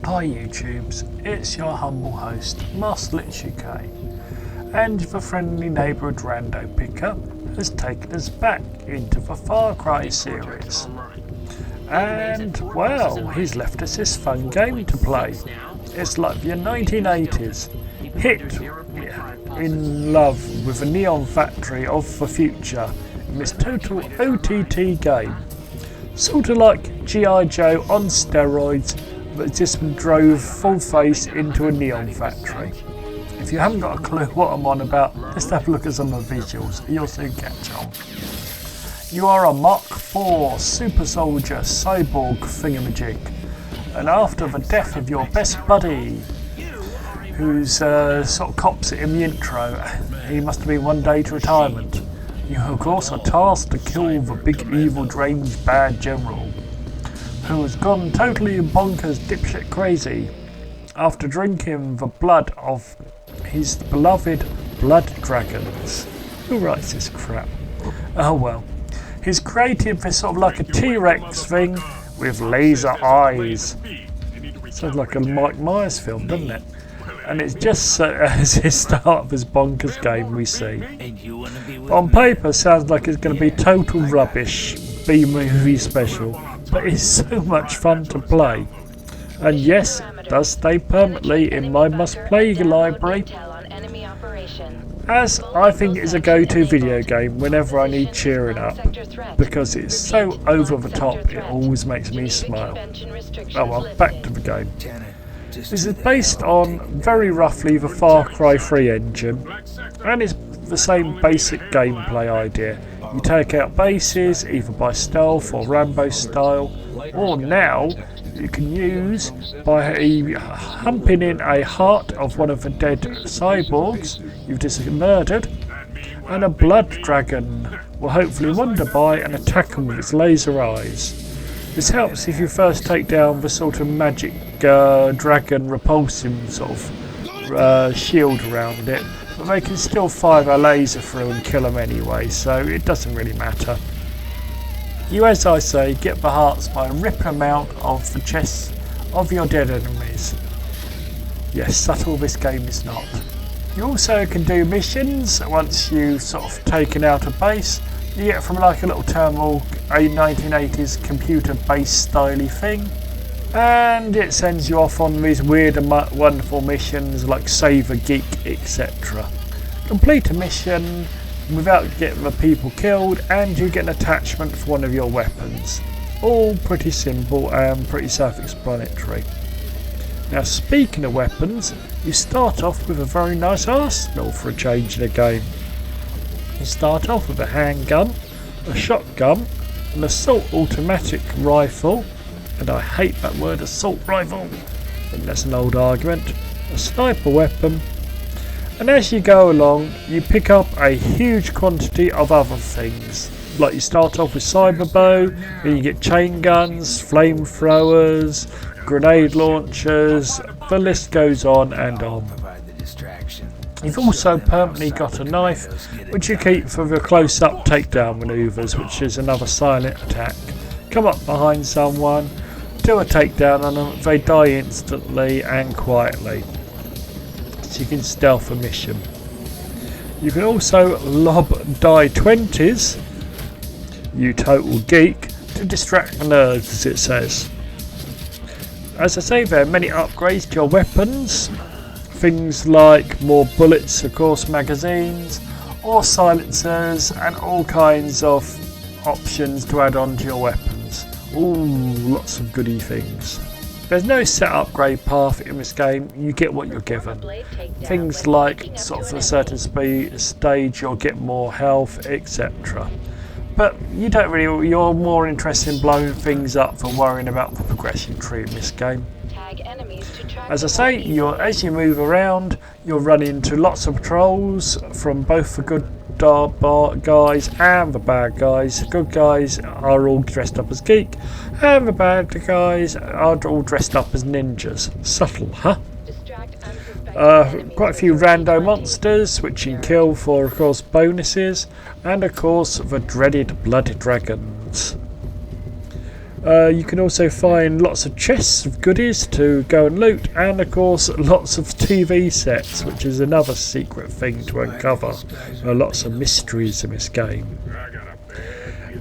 Hi YouTubes, it's your humble host Masterlitchuk, and the friendly neighbourhood rando pickup has taken us back into the Farcry series. And well, he's left us this fun game to play. It's like the 1980s, hit in love with the neon factory of the future in this total OTT game. Sort of like G.I. Joe on steroids, but just drove full face into a neon factory. If you haven't got a clue what I'm on about, just have a look at some of the visuals, you'll soon catch on. You are a Mark IV super soldier cyborg thingamajig, and after the death of your best buddy, who's sort of cops it in the intro, he must have been one day to retirement, you of course are tasked to kill the big evil deranged bad general, who has gone totally bonkers dipshit crazy after drinking the blood of his beloved blood dragons. Who writes this crap? Oh well. He's created this sort of like a T-Rex thing with laser eyes. Sounds like a Mike Myers film, doesn't it? And it's just as the start of this bonkers game we see. But on paper sounds like it's going to be total rubbish B-movie special. But it's so much fun to play, and yes, it does stay permanently in my must-play library, as I think it is a go-to video game whenever I need cheering up, because it's so over the top it always makes me smile. Oh well, back to the game. This is based on very roughly the Far Cry 3 engine, and it's the same basic gameplay idea. You take out bases either by stealth or Rambo style, or now you can use by humping in a heart of one of the dead cyborgs you've just murdered, and a blood dragon will hopefully wander by and attack them with its laser eyes. This helps if you first take down the sort of magic dragon repulsive sort of shield around it. But they can still fire a laser through and kill them anyway, so it doesn't really matter. You, as I say, get the hearts by ripping them out of the chests of your dead enemies. Yes, subtle this game is not. You also can do missions once you've sort of taken out a base. You get from like a little terminal, a 1980s computer-based styly thing. And it sends you off on these weird and wonderful missions like save a geek, etc. Complete a mission without getting the people killed, and you get an attachment for one of your weapons. All pretty simple and pretty self-explanatory. Now, speaking of weapons, you start off with a very nice arsenal for a change in the game. You start off with a handgun, a shotgun, an assault automatic rifle, and I hate that word, assault rifle, but that's an old argument, a sniper weapon, and as you go along you pick up a huge quantity of other things. Like you start off with cyber bow, then you get chain guns, flamethrowers, grenade launchers, the list goes on and on. You've also permanently got a knife which you keep for the close-up takedown manoeuvres, which is another silent attack. Come up behind someone, do a takedown on them, they die instantly and quietly. So you can stealth a mission. You can also lob die 20s, you total geek, to distract the nerds, as it says. As I say, there are many upgrades to your weapons. Things like more bullets, of course, magazines, or silencers, and all kinds of options to add on to your weapons. Ooh, lots of goody things. There's no set upgrade path in this game, you get what you're given. Things like sort of a certain stage you'll get more health, etc. But you don't really, you're more interested in blowing things up than worrying about the progression tree in this game. As I say, as you move around, you'll run into lots of patrols from both the good guys and the bad guys. The good guys are all dressed up as geek, and the bad guys are all dressed up as ninjas. Subtle, huh? Quite a few rando monsters which you can kill for, of course, bonuses, and of course the dreaded blood dragons. You can also find lots of chests of goodies to go and loot, and of course lots of TV sets, which is another secret thing to uncover. There are lots of mysteries in this game.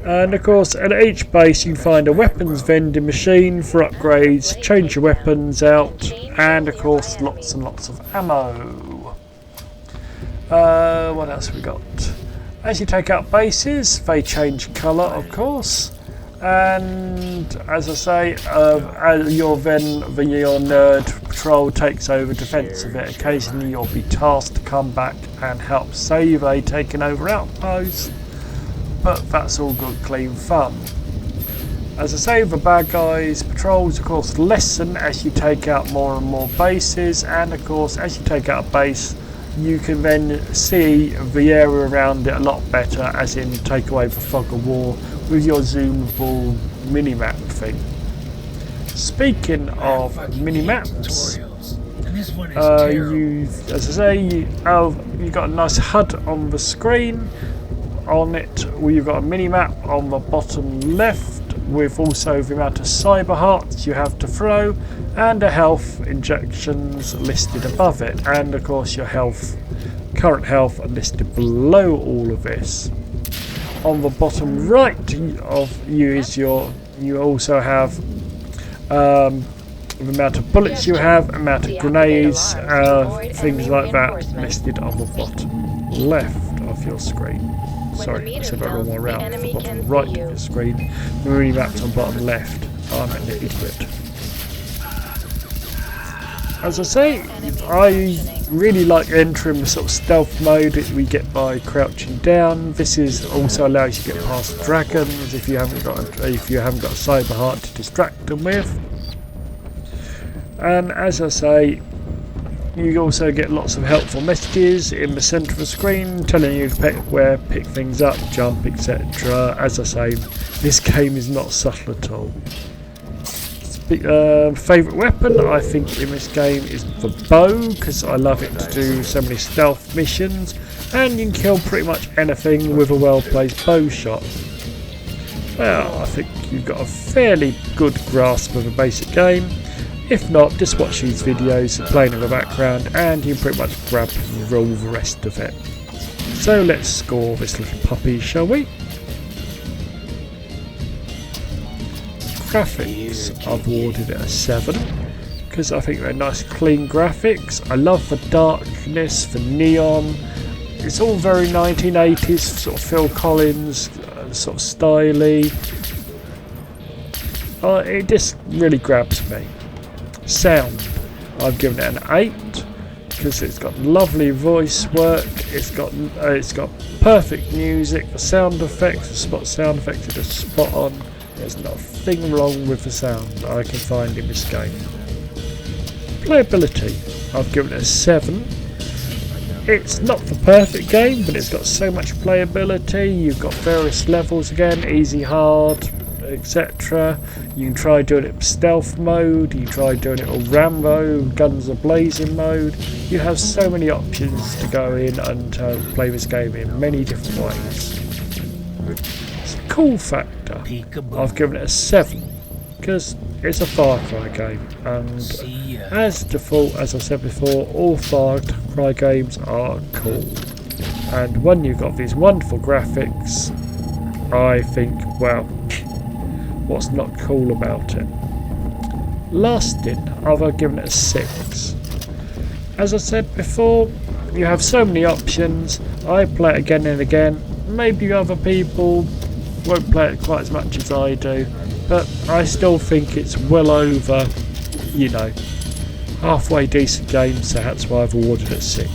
And of course at each base you can find a weapons vending machine for upgrades, change your weapons out, and of course lots and lots of ammo. What else have we got? As you take out bases, they change colour of course. And as I say, your nerd patrol takes over defence of it. Occasionally you'll be tasked to come back and help save a taken over outpost, but that's all good clean fun. As I say, the bad guys patrols of course lessen as you take out more and more bases, and of course as you take out a base you can then see the area around it a lot better, as in take away the fog of war with your zoomable minimap thing. Speaking of minimaps, you've got a nice HUD on the screen. On it, you've got a minimap on the bottom left with also the amount of cyber hearts you have to throw and the health injections listed above it, and of course your current health are listed below all of this. On the bottom right of you is you also have the amount of bullets you have, amount of grenades, things like that listed on the bottom left of your screen. Sorry, I said that wrong way around. The bottom right of your screen, the minimap's on bottom left. I'm an idiot. As I say, I really like entering the sort of stealth mode that we get by crouching down. This is also allows you to get past dragons if you haven't got a cyber heart to distract them with. And as I say, you also get lots of helpful messages in the centre of the screen telling you where to pick things up, jump, etc. As I say, this game is not subtle at all. Favourite weapon I think in this game is the bow, because I love it to do so many stealth missions, and you can kill pretty much anything with a well placed bow shot. Well, I think you've got a fairly good grasp of a basic game. If not, just watch these videos playing in the background and you can pretty much grab all the rest of it. So let's score this little puppy, shall we? Graphics, I've awarded it a 7 because I think they're nice clean graphics. I love the darkness, the neon. It's all very 1980s, sort of Phil Collins, sort of styly. It just really grabs me. Sound, I've given it an 8 because it's got lovely voice work. It's got perfect music. The sound effects, the sound effects are just spot on. There's nothing wrong with the sound I can find in this game. Playability, I've given it a 7. It's not the perfect game, but it's got so much playability. You've got various levels again, easy, hard, etc. You can try doing it stealth mode, you can try doing it all Rambo, guns are blazing mode. You have so many options to go in and play this game in many different ways. It's a cool factor. I've given it a 7 because it's a Far Cry game, and as default, as I said before, all Far Cry games are cool, and when you've got these wonderful graphics, I think, well, what's not cool about it? Lasting, I've given it a 6. As I said before, you have so many options. I play it again and again. Maybe other people won't play it quite as much as I do, but I still think it's well over, halfway decent game, so that's why I've awarded it 6.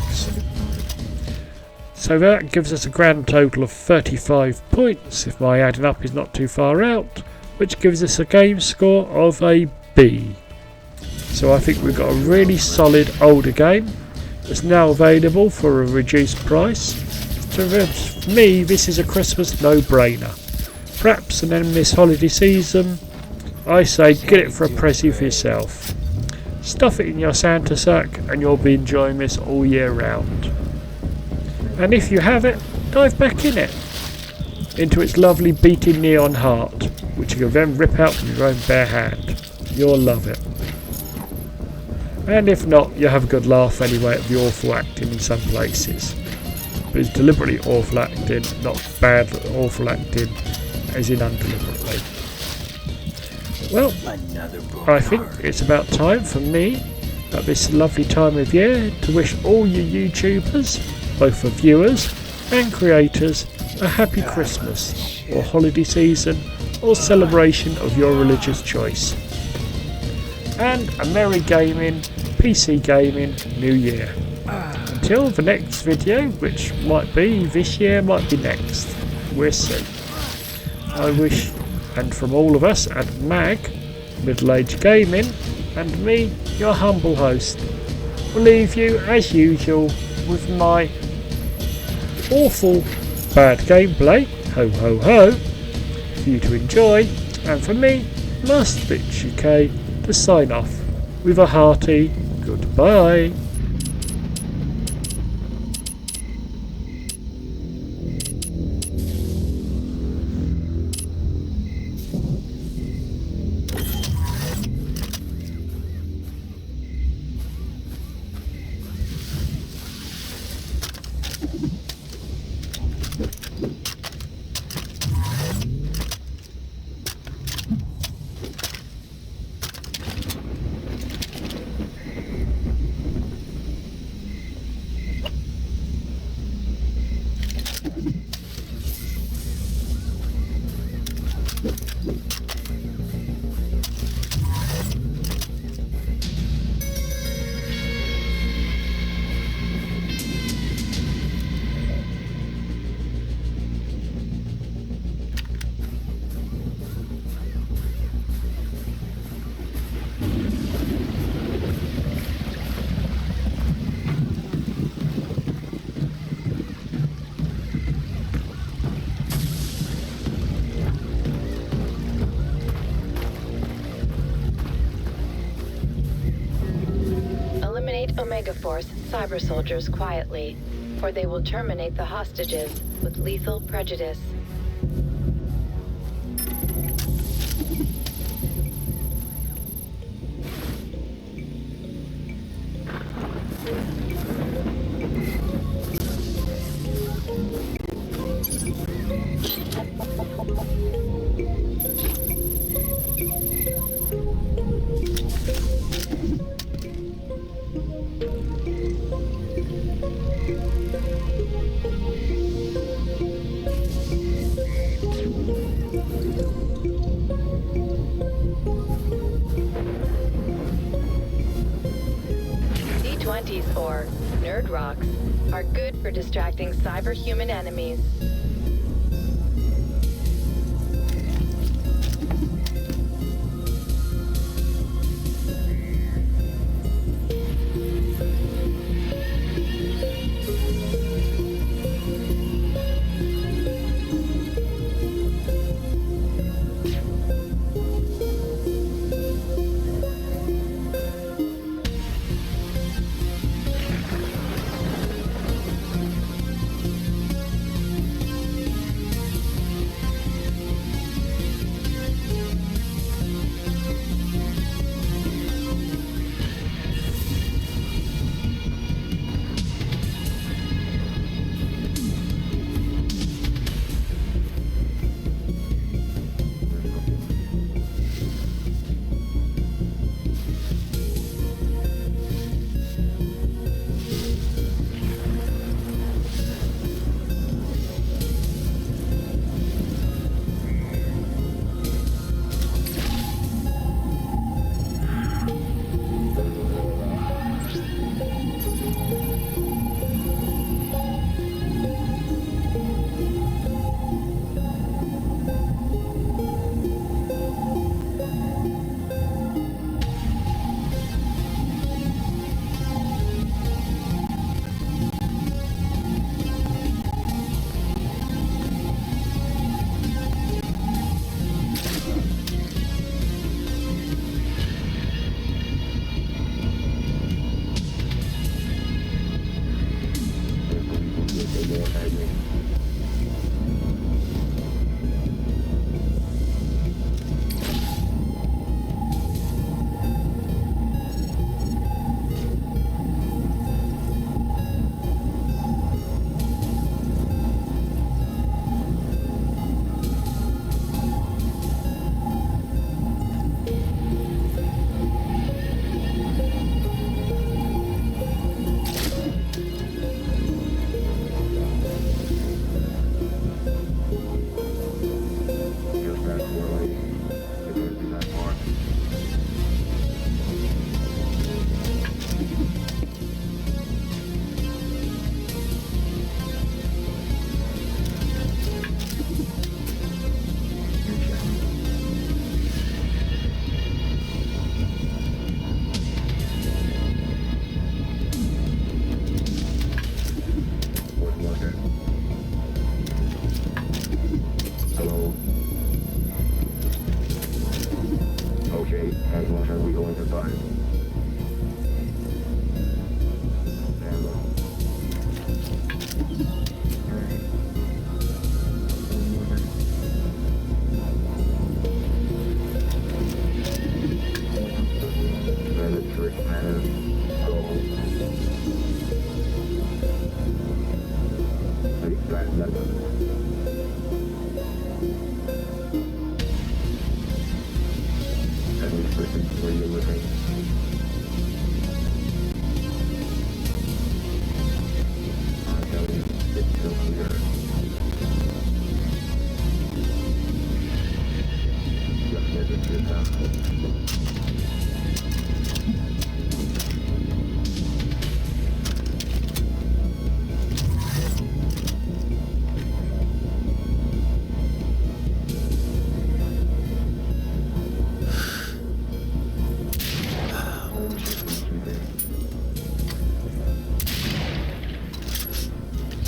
So that gives us a grand total of 35 points, if my adding up is not too far out, which gives us a game score of a B. So I think we've got a really solid older game that's now available for a reduced price. So for me, this is a Christmas no-brainer. Perhaps, and then this holiday season, I say get it for a pressie for yourself. Stuff it in your Santa sack and you'll be enjoying this all year round. And if you have it, dive back in it. into its lovely beating neon heart, which you can then rip out with your own bare hand. You'll love it. And if not, you'll have a good laugh anyway at the awful acting in some places. But it's deliberately awful acting, not bad awful acting, as in undeliberately. Well, I think it's about time for me, at this lovely time of year, to wish all you YouTubers, both for viewers and creators, a happy Christmas, or holiday season, or celebration of your religious choice. And a merry gaming, PC gaming New Year. Until the next video, which might be this year, might be next. We'll see. I wish, and from all of us at MAG, Middle Age Gaming, and me, your humble host, will leave you as usual with my awful bad gameplay, ho ho ho, for you to enjoy, and for me, Masterlitchuk, to sign off with a hearty goodbye. Omega Force cyber soldiers quietly, or they will terminate the hostages with lethal prejudice. D20s, or nerd rocks, are good for distracting cyber-human enemies. as long as we go into fire. Where you're living. It's still clear. Just as it should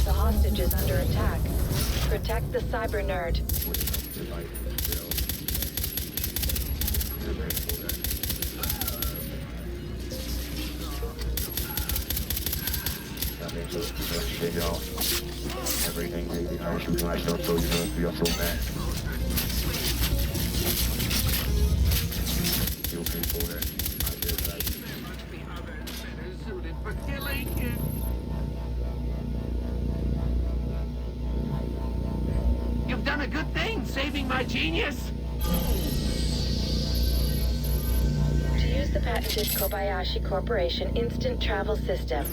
The hostage is under attack. Protect the cyber nerd. Shake it off. Everything maybe I'm shooting myself so you're gonna feel so bad. Feel painful that I did that. Must be other better suited for killing him. You've done a good thing, saving my genius. To use the patented Kobayashi Corporation instant travel system,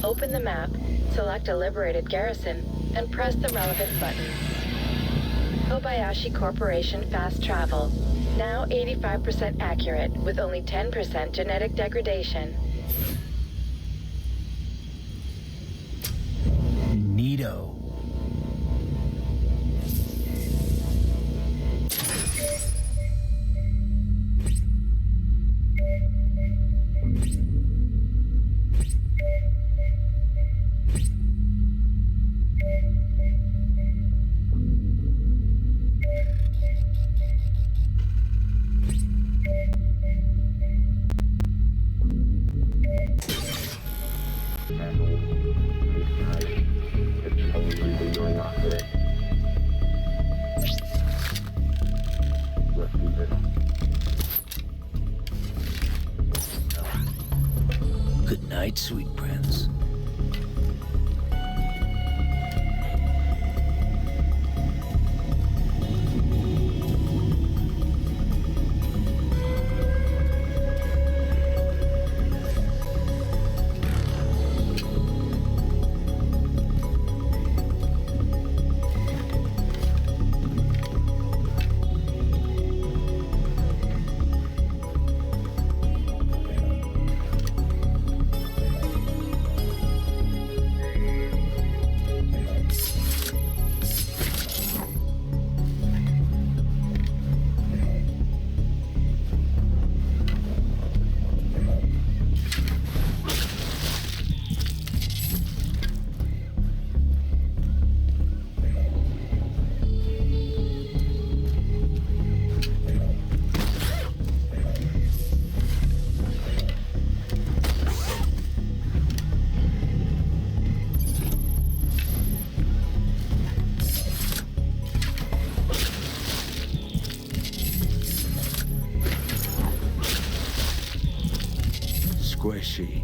open the map, select a liberated garrison, and press the relevant button. Kobayashi Corporation Fast Travel. Now 85% accurate, with only 10% genetic degradation. Neato. Good night, sweet prince. Squishy.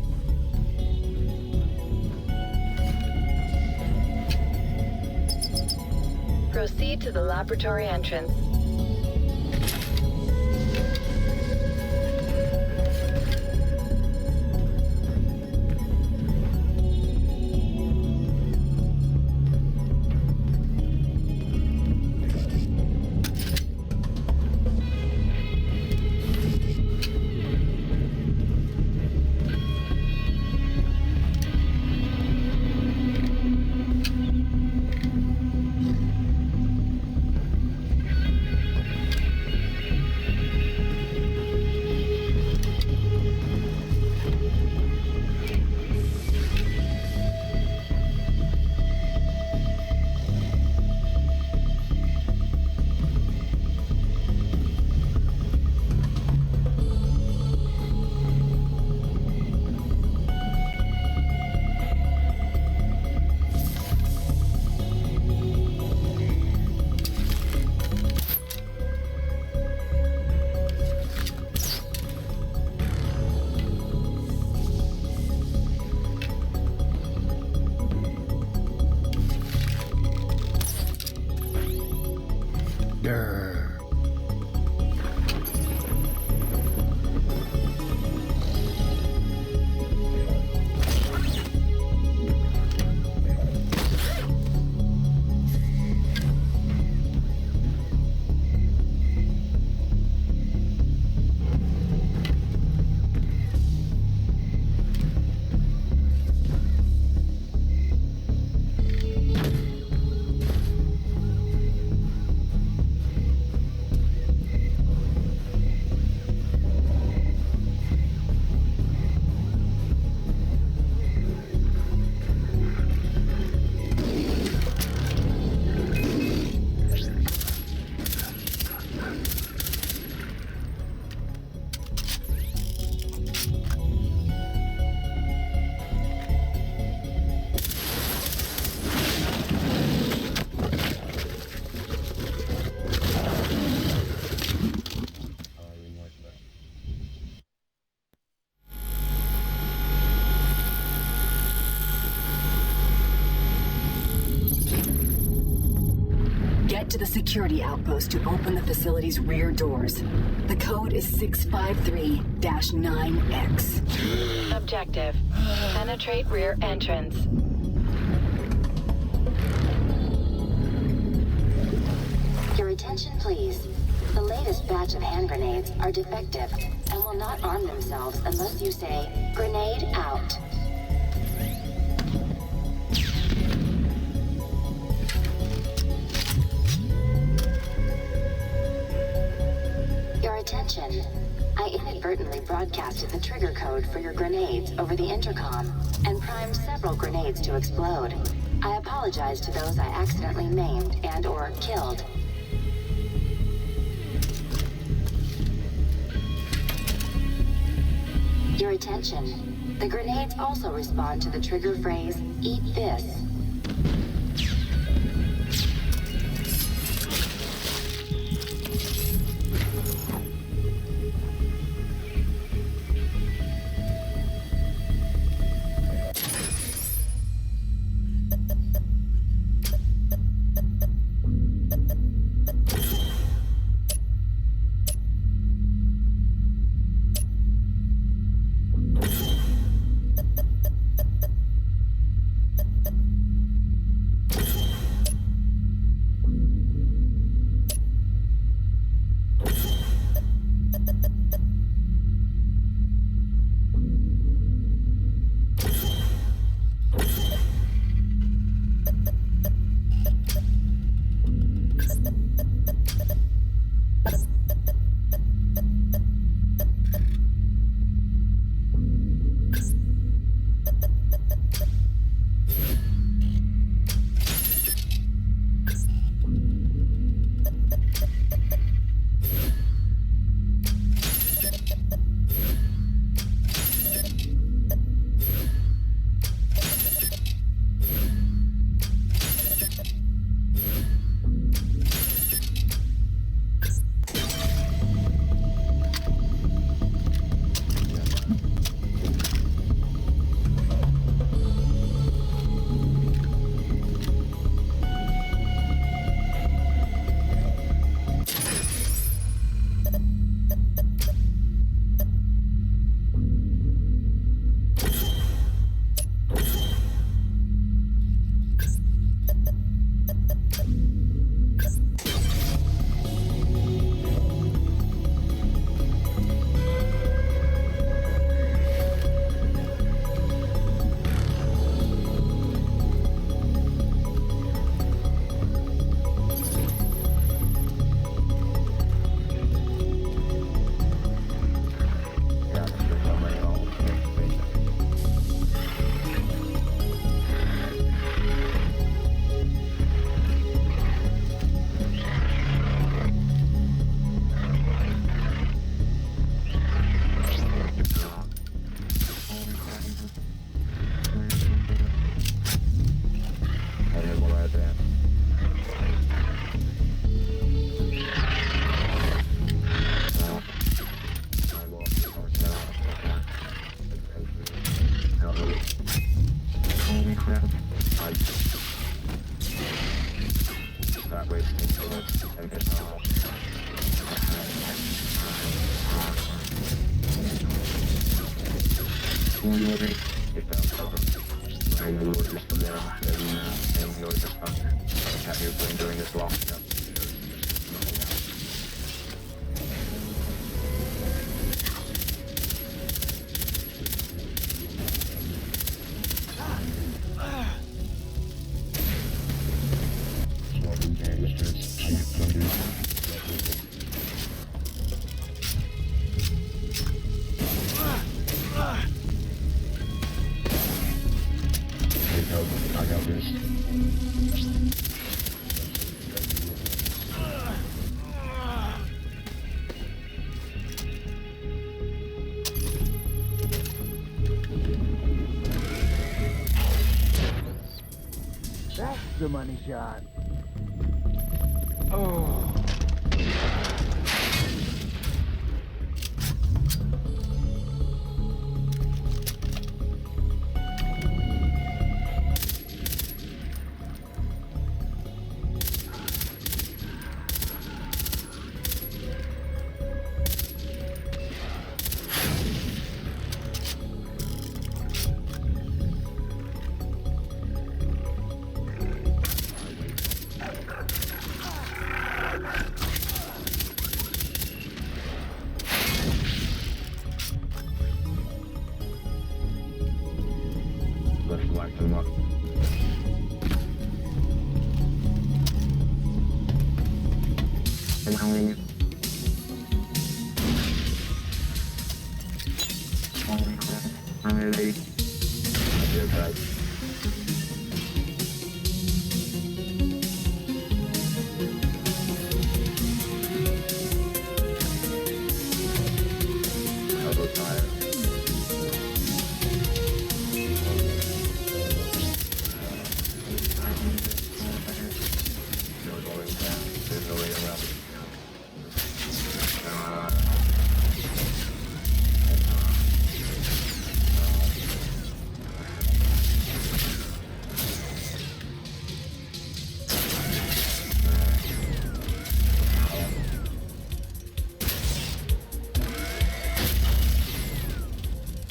Proceed to the laboratory entrance. to the security outpost to open the facility's rear doors. The code is 653-9X. Objective. Penetrate rear entrance. Your attention, please. The latest batch of hand grenades are defective and will not arm themselves unless you say, "Grenade out." Your attention. I inadvertently broadcasted the trigger code for your grenades over the intercom and primed several grenades to explode. I apologize to those I accidentally maimed and/or killed. Your attention. The grenades also respond to the trigger phrase, "Eat this." The money shot. Oh.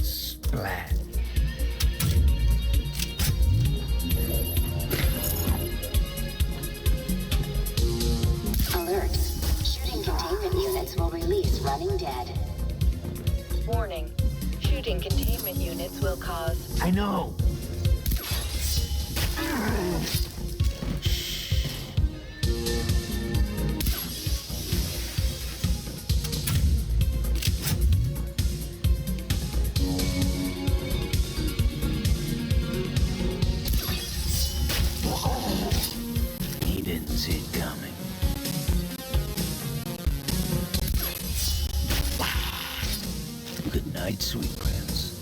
Splat. Alerts. Shooting containment units will release running dead. Warning. Shooting containment units will cause... I know. He didn't see it coming. Good night, sweet prince.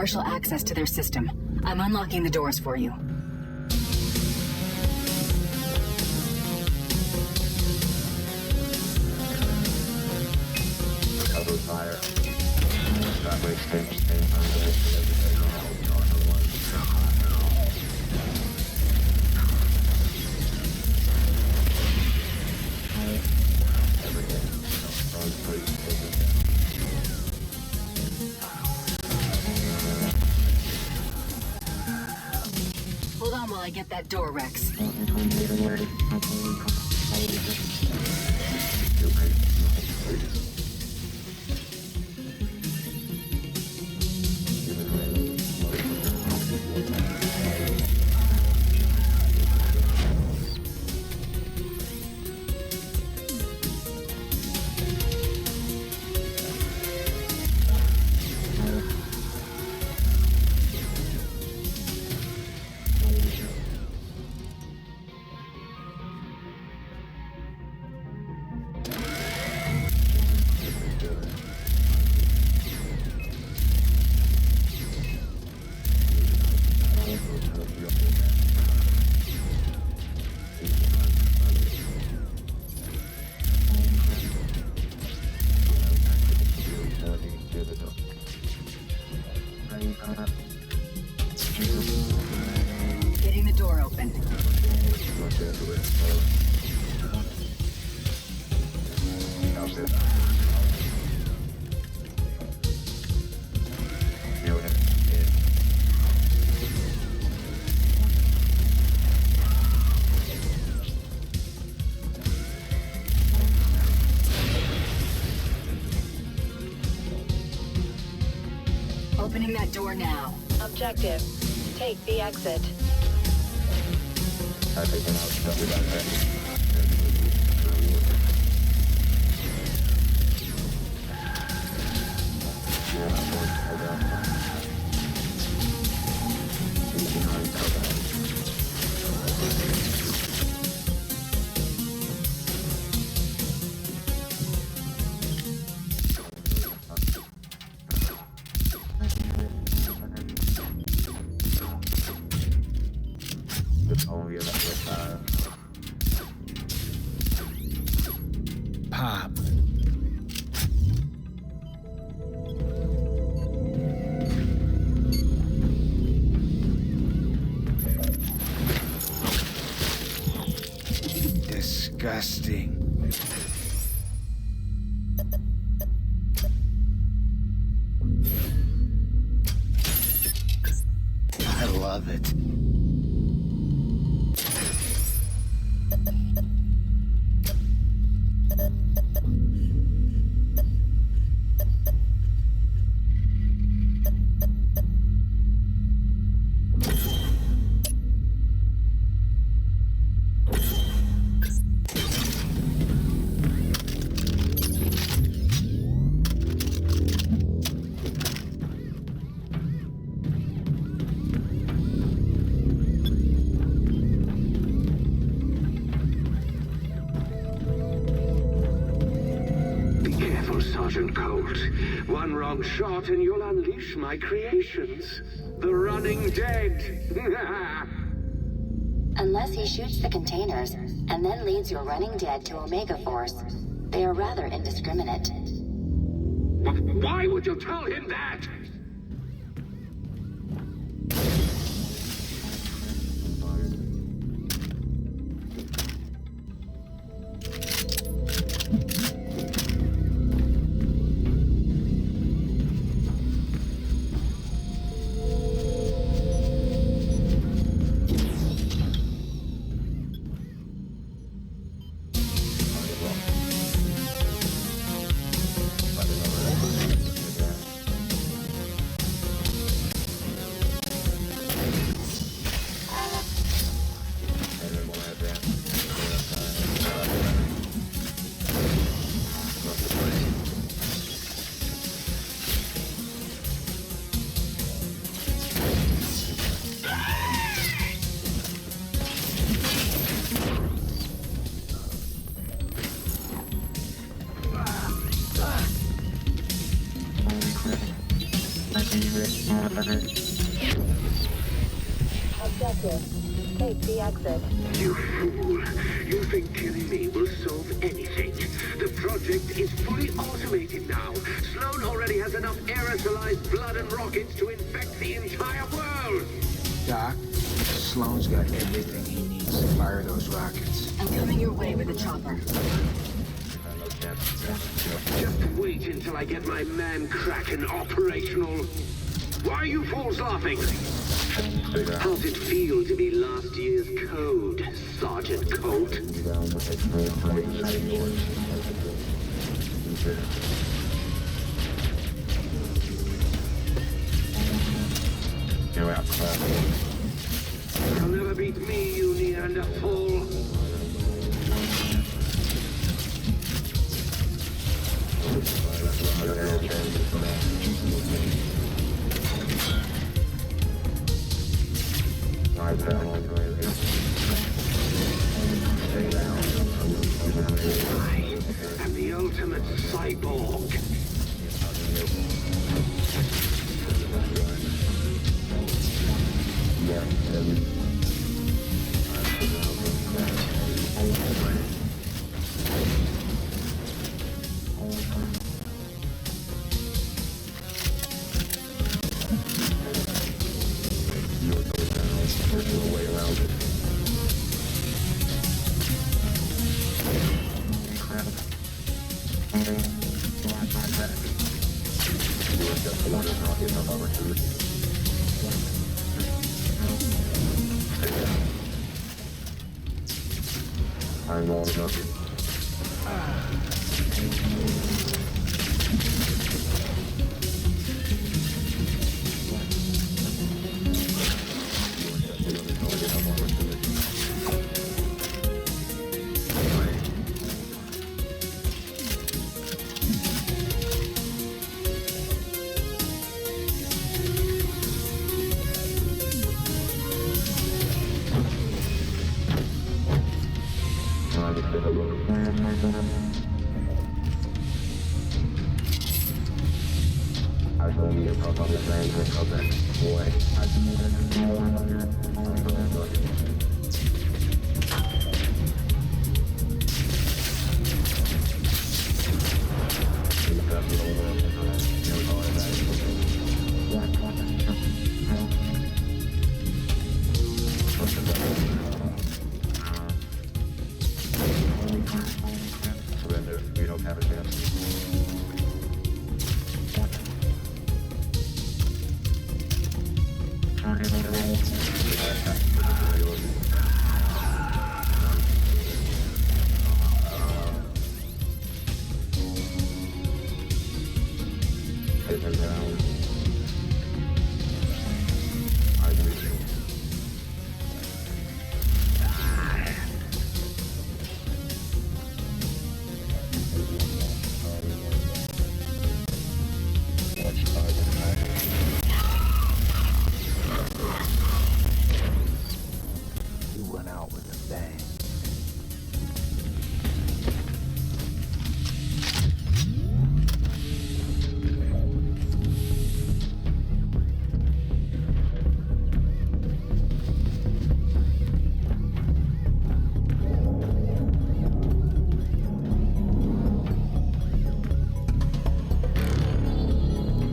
partial access to their system. I'm unlocking the doors for you. Cover fire. That way, stay Hold on while I get that door, Rex. Getting the door open. Opening that door now. Objective. Take the exit. I think I'm out. Don't be back there. Pop. Disgusting. I love it. Sergeant Colt. One wrong shot and you'll unleash my creations. The running dead. Unless he shoots the containers and then leads your running dead to Omega Force, they are rather indiscriminate. Why would you tell him that? detected. Take the exit. You fool. You think killing me will solve anything? The project is fully automated now. Sloan already has enough aerosolized blood and rockets to infect the entire world. Doc, Sloan's got everything he needs to fire those rockets. I'm coming your way with a chopper. Just wait until I get my man-Kraken operational. Why are you fools laughing? How's it feel to be last year's code, Sergeant Colt? You'll never beat me, you Neanderthal. I am the ultimate cyborg. I'm going to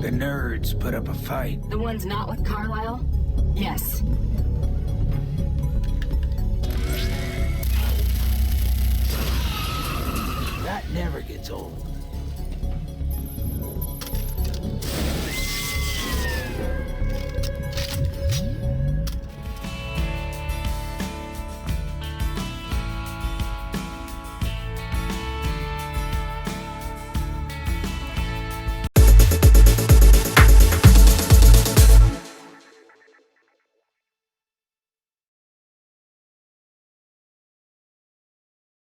The nerds put up a fight. The ones not with Carlisle? Yes.